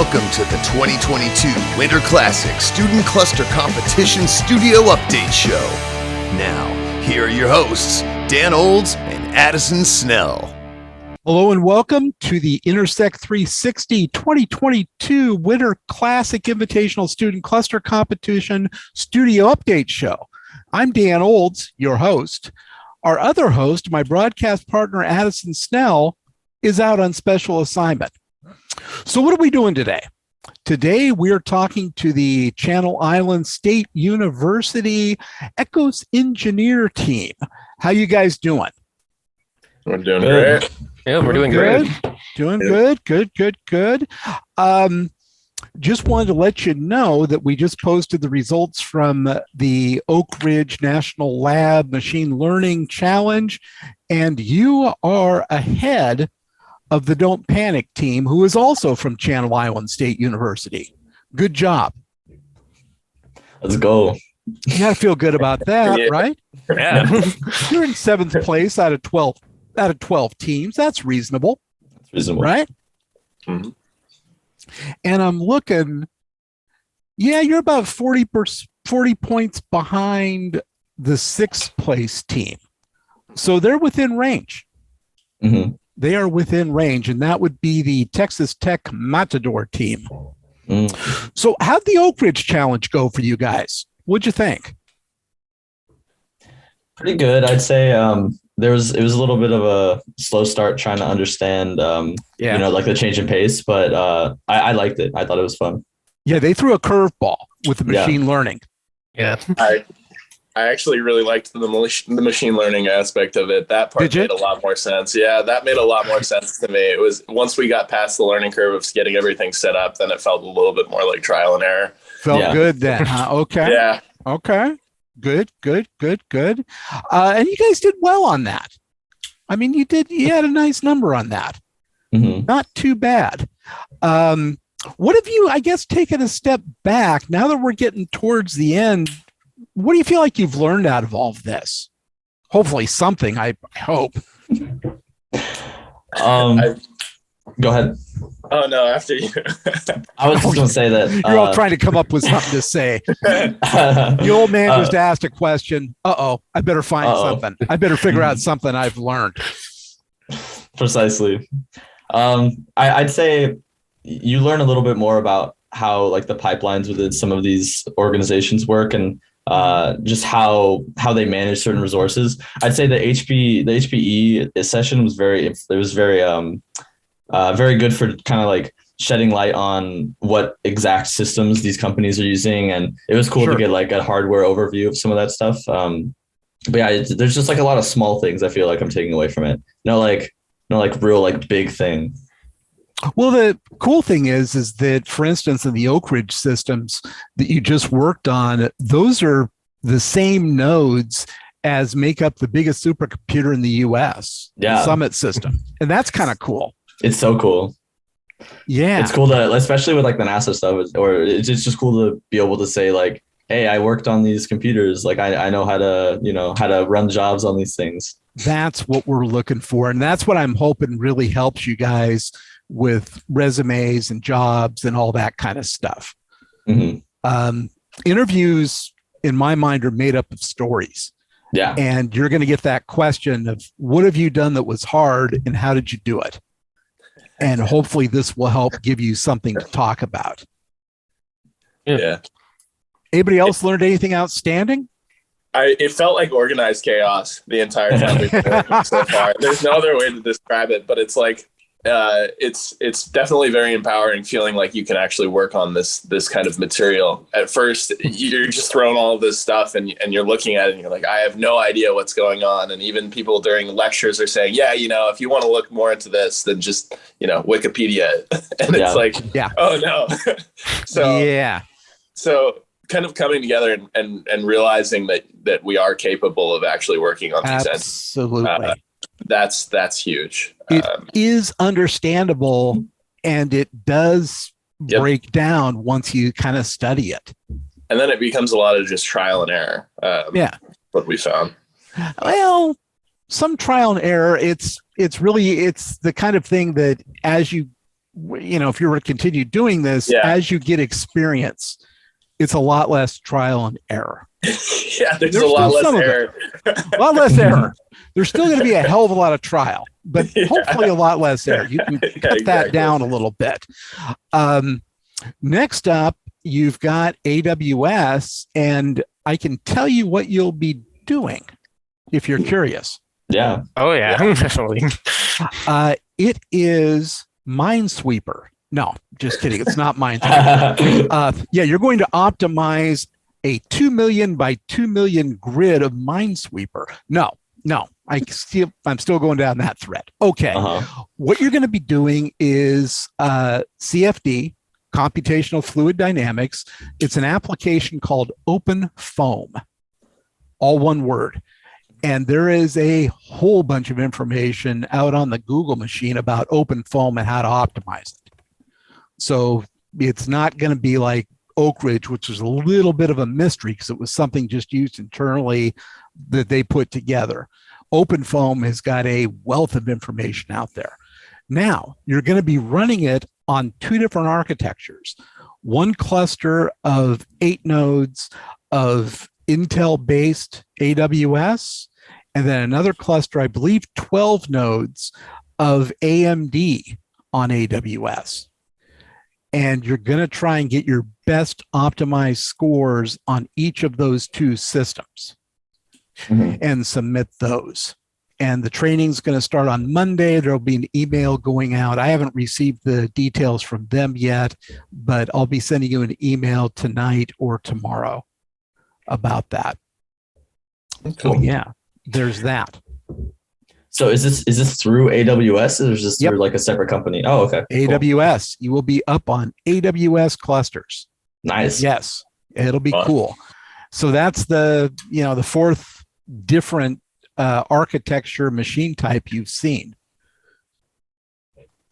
Welcome to the 2022 Winter Classic Student Cluster Competition Studio Update Show. Now, here are your hosts, Dan Olds and Addison Snell. Hello and welcome to the Intersect 360 2022 Winter Classic Invitational Student Cluster Competition Studio Update Show. I'm Dan Olds, your host. Our other host, my broadcast partner, Addison Snell, is out on special assignment. So what are we doing today? Today, we're talking to the Channel Islands State University Ekhos engineer team. How you guys doing? We're doing great. Yeah, we're doing great. Doing good. Just wanted to let you know that we just posted the results from the Oak Ridge National Lab Machine Learning Challenge, and you are ahead of the Don't Panic team, who is also from Channel Islands State University. Good job. Let's go. You gotta feel good about that, Yeah. right? Yeah. You're in 7th place out of 12 teams. That's reasonable. That's reasonable. Right? Mm-hmm. And I'm looking, you're about 40 points behind the 6th place team. So they're within range. Mm-hmm. They are within range, and that would be the Texas Tech Matador team. Mm. So how'd the Oak Ridge Challenge go for you guys? What'd you think? Pretty good. I'd say it was a little bit of a slow start trying to understand, like the change in pace, but I liked it. I thought it was fun. Yeah, they threw a curveball with the machine learning. Yeah. I actually really liked the machine learning aspect of it. That part made a lot more sense. Yeah, that made a lot more sense to me. It was once we got past the learning curve of getting everything set up, then it felt a little bit more like trial and error. Felt good then, huh? Okay. Yeah. Okay. Good. And you guys did well on that. I mean, you had a nice number on that. Mm-hmm. Not too bad. What have you, I guess, taken a step back now that we're getting towards the end? What do you feel like you've learned out of all of this? Hopefully something, I hope. Go ahead. Oh, no, after you. I was just going to say that. You're all trying to come up with something to say. The old man just asked a question. I better find something. I better figure out something I've learned. Precisely. I'd say you learn a little bit more about how like the pipelines within some of these organizations work and just how they manage certain resources. I'd say the HPE session was very good for kind of like shedding light on what exact systems these companies are using, and it was cool to get like a hardware overview of some of that stuff. But yeah, there's just like a lot of small things I feel like I'm taking away from it. No real like big thing. Well, the cool thing is that, for instance, in the Oak Ridge systems that you just worked on, those are the same nodes as make up the biggest supercomputer in the U.S., the Summit system. And that's kind of cool. It's so cool. Yeah. It's cool to, especially with like the NASA stuff, or it's just cool to be able to say like, hey, I worked on these computers. Like I know how to run jobs on these things. That's what we're looking for. And that's what I'm hoping really helps you guys with resumes and jobs and all that kind of stuff. Mm-hmm. Interviews, in my mind, are made up of stories. Yeah. And you're going to get that question of what have you done that was hard and how did you do it? And hopefully this will help give you something to talk about. Yeah. Anybody else learned anything outstanding? It felt like organized chaos the entire time we've been working so far. There's no other way to describe it, but it's like it's definitely very empowering feeling like you can actually work on this kind of material. At first, you're just throwing all of this stuff and you're looking at it and you're like, I have no idea what's going on. And even people during lectures are saying, if you want to look more into this, then just, Wikipedia. And it's like, oh no. So kind of coming together and realizing that we are capable of actually working on these ends. Absolutely. That's huge. It is understandable, and it does break down once you kind of study it. And then it becomes a lot of just trial and error. What we found. Well, some trial and error. It's the kind of thing that as you if you were to continue doing this, as you get experience, it's a lot less trial and error. Yeah, there's a lot less error. A lot less error. There's still going to be a hell of a lot of trial, but hopefully a lot less error. You can cut that down a little bit. Next up, you've got AWS, and I can tell you what you'll be doing if you're curious. Yeah. Oh, yeah, definitely. It is Minesweeper. No, just kidding. It's not Minesweeper. You're going to optimize a 2 million by 2 million grid of Minesweeper. No, I'm still going down that thread. Okay. What you're going to be doing is CFD, computational fluid dynamics. It's an application called OpenFOAM, all one word. And there is a whole bunch of information out on the Google machine about OpenFOAM and how to optimize it. So it's not going to be like Oak Ridge, which was a little bit of a mystery because it was something just used internally that they put together. OpenFOAM has got a wealth of information out there. Now, you're going to be running it on 2 different architectures. One cluster of 8 nodes of Intel-based AWS, and then another cluster, I believe 12 nodes of AMD on AWS. And you're going to try and get your best optimized scores on each of those 2 systems and submit those. And the training is going to start on Monday. There'll be an email going out. I haven't received the details from them yet, but I'll be sending you an email tonight or tomorrow about that. Cool. So yeah, there's that. So is this through AWS, or is this through like a separate company? Oh, okay. AWS. Cool. You will be up on AWS clusters. Nice. Yes, it'll be cool. So that's the 4th different architecture machine type you've seen.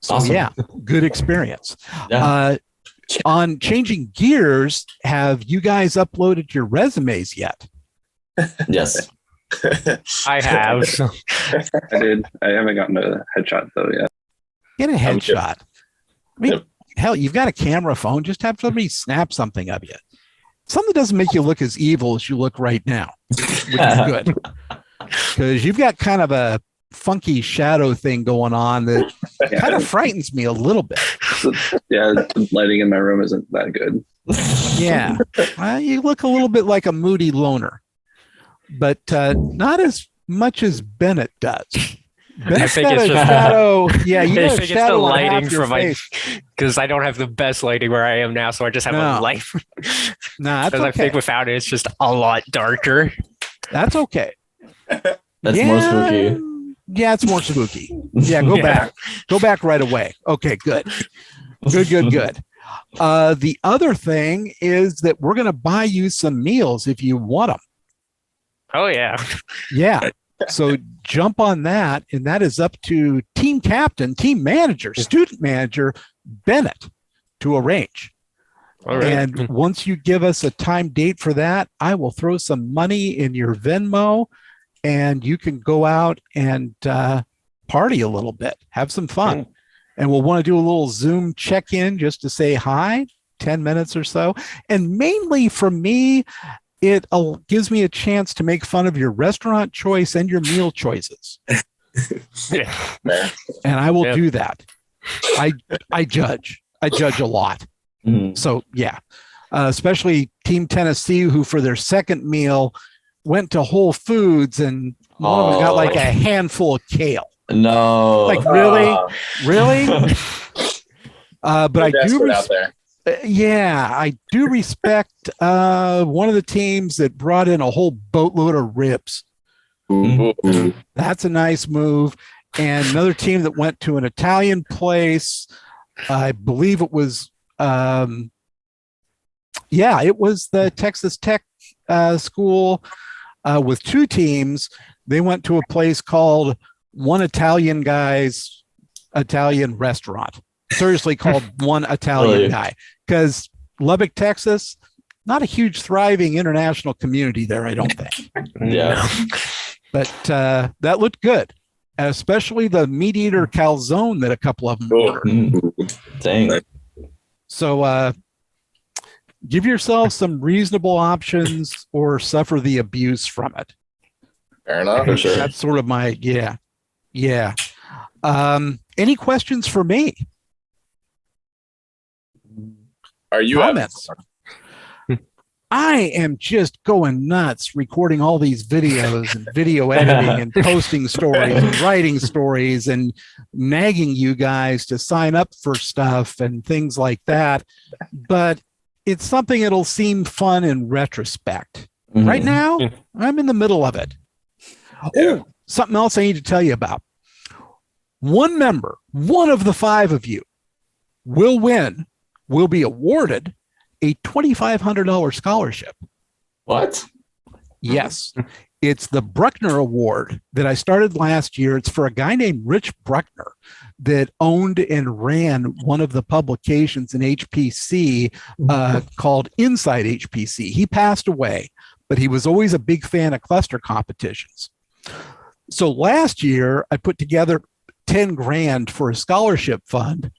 So awesome. Good experience. Yeah. On changing gears, have you guys uploaded your resumes yet? Yes. I have. I did. I haven't gotten a headshot though yet. Get a headshot. I mean, hell, you've got a camera phone. Just have somebody snap something of you. Something doesn't make you look as evil as you look right now, which is good. Because you've got kind of a funky shadow thing going on that kind of frightens me a little bit. Yeah, the lighting in my room isn't that good. Yeah. Well, you look a little bit like a moody loner, but not as much as Bennett does. I think it's just shadow. Yeah, you I got a think it's the shadow on lighting half your from my, face. because I don't have the best lighting where I am now, so I just have a light. Nah, that's Because I think without it, it's just a lot darker. That's okay. That's more spooky. Yeah, it's more spooky. Yeah, go back. Go back right away. Okay, good. Good. The other thing is that we're going to buy you some meals if you want them. Oh, yeah. Yeah. So jump on that. And that is up to team captain, team manager, student manager, Bennett to arrange. All right. And once you give us a time date for that, I will throw some money in your Venmo and you can go out and party a little bit, have some fun. And we'll want to do a little Zoom check-in just to say hi, 10 minutes or so. And mainly for me, it gives me a chance to make fun of your restaurant choice and your meal choices. Yeah. And I will do that. I judge a lot. So yeah, especially Team Tennessee, who for their second meal went to Whole Foods and one of them got like a handful of kale. No. Like really? But I do out there. I do respect one of the teams that brought in a whole boatload of ribs. That's a nice move. And another team that went to an Italian place, I believe it was it was the Texas Tech school with 2 teams. They went to a place called One Italian Guy's Italian Restaurant. Seriously called One Italian Guy. Because Lubbock, Texas, not a huge thriving international community there, I don't think. Yeah. But that looked good. especially the meat eater calzone that a couple of them ordered. Dang. So give yourself some reasonable options or suffer the abuse from it. Fair enough. For sure. That's sort of my, yeah. Any questions for me? Are you Comments? I am just going nuts recording all these videos and video editing and posting stories and writing stories and nagging you guys to sign up for stuff and things like that. But it's something that'll seem fun in retrospect. Mhm. Right now, I'm in the middle of it. Oh, something else I need to tell you about. One member, one of the 5 of you, will be awarded a $2,500 scholarship. What? Yes. It's the Bruckner Award that I started last year. It's for a guy named Rich Bruckner that owned and ran one of the publications in HPC called Inside HPC. He passed away, but he was always a big fan of cluster competitions. So last year, I put together 10 grand for a scholarship fund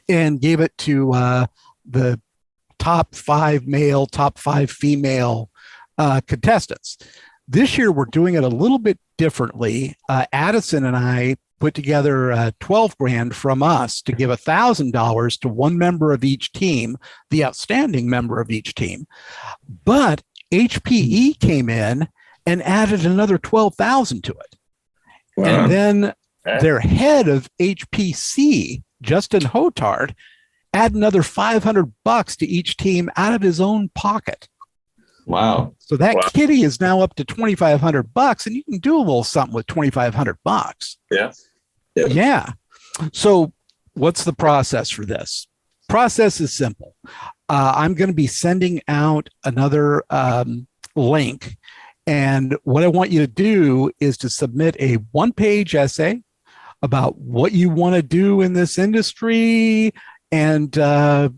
and gave it to the top 5 male, top 5 female contestants. This year, we're doing it a little bit differently. Addison and I put together 12 grand from us to give $1,000 to one member of each team, the outstanding member of each team. But HPE came in and added another 12,000 to it. Wow. And then their head of HPC, Justin Hotard, add another $500 to each team out of his own pocket. Wow. So that kitty is now up to $2,500, and you can do a little something with $2,500. Yeah. Yeah. So what's the process for this? Process is simple. I'm going to be sending out another link. And what I want you to do is to submit a 1-page essay about what you want to do in this industry and, how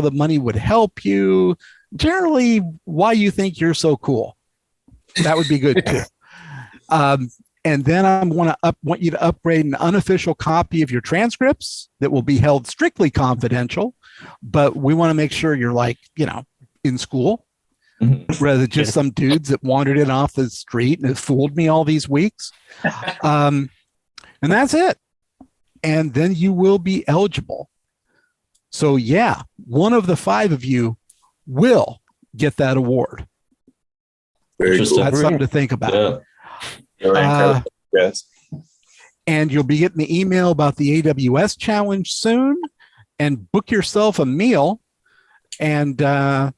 the money would help you. Generally, why you think you're so cool. That would be good too. And then I want you to upgrade an unofficial copy of your transcripts that will be held strictly confidential, but we want to make sure you're in school rather than just some dudes that wandered in off the street and have fooled me all these weeks. And that's it. And then you will be eligible. So yeah, one of the 5 of you will get that award. Very cool. That's something to think about. Yeah. Yes. And you'll be getting the email about the AWS challenge soon, and book yourself a meal. And I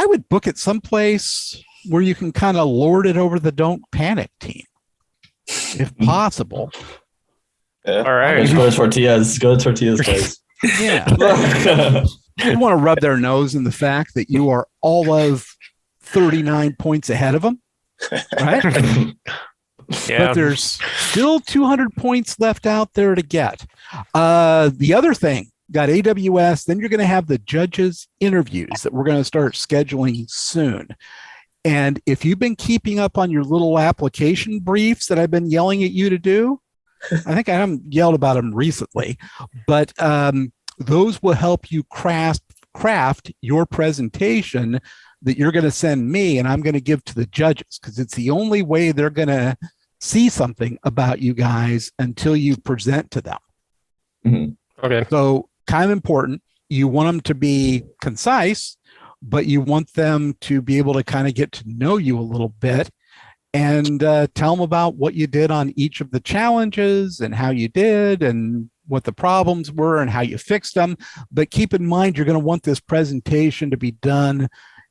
would book it someplace where you can kind of lord it over the Don't Panic team, if possible. Yeah. All right. Just go to Tortillas. Go to Tortillas place. Yeah. You want to rub their nose in the fact that you are all of 39 points ahead of them, right? Yeah. But there's still 200 points left out there to get. The other thing, got AWS, then you're going to have the judges' interviews that we're going to start scheduling soon. And if you've been keeping up on your little application briefs that I've been yelling at you to do, I think I haven't yelled about them recently, but those will help you craft your presentation that you're going to send me and I'm going to give to the judges, because it's the only way they're going to see something about you guys until you present to them. Mm-hmm. Okay. So kind of important. You want them to be concise, but you want them to be able to kind of get to know you a little bit and tell them about what you did on each of the challenges and how you did and what the problems were and how you fixed them. But keep in mind, you're going to want this presentation to be done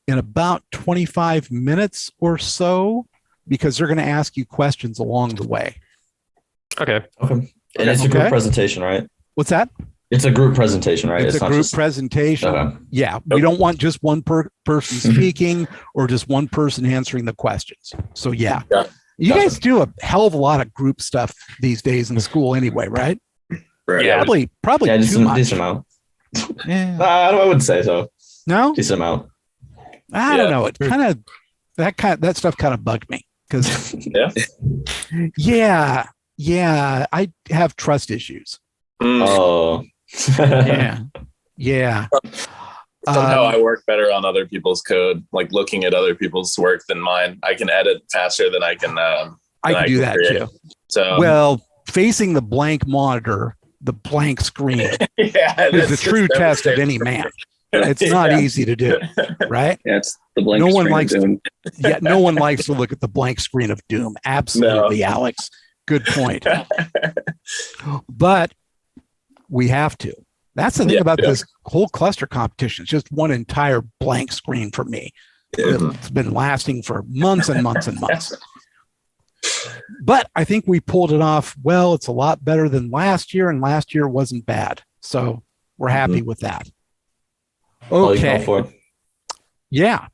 in about 25 minutes or so, because they're going to ask you questions along the way. Okay. And it's a group presentation, right? What's that? It's a group presentation, right? It's a group presentation. Okay. Yeah. We don't want just one person speaking or just one person answering the questions. So yeah. You guys do a hell of a lot of group stuff these days in school anyway, right? Right. Yeah. Probably Yeah, too much. decent amount. Yeah. I wouldn't say so. No? Decent amount. I don't know. It kind of that stuff kind of bugged me because Yeah. Yeah, I have trust issues. Oh. Yeah. Yeah. Somehow I work better on other people's code, like looking at other people's work than mine. I can edit faster than I can. I can do that create. too. So well, facing the blank monitor, the blank screen is the true test of any man. It's not easy to do, right? Yeah, it's the blank No screen one of likes doom. no one likes to look at the blank screen of doom. Absolutely, no. Alex. Good point. But we have to. That's the thing about this whole cluster competition. It's just one entire blank screen for me. It's been lasting for months and months and months. But I think we pulled it off well. It's a lot better than last year, and last year wasn't bad. So we're happy with that. Okay. Yeah.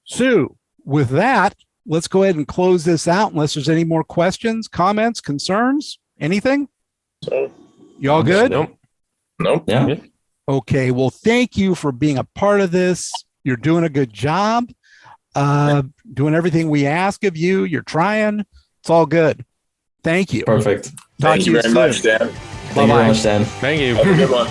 So with that, let's go ahead and close this out unless there's any more questions, comments, concerns, anything? Y'all good? Nope. Yeah. Okay. Well, thank you for being a part of this. You're doing a good job. Doing everything we ask of you. You're trying. It's all good. Thank you. Perfect. Talk Thank to you very soon. much, Dan. Thank you very much, Dan. Thank you. Have a good one.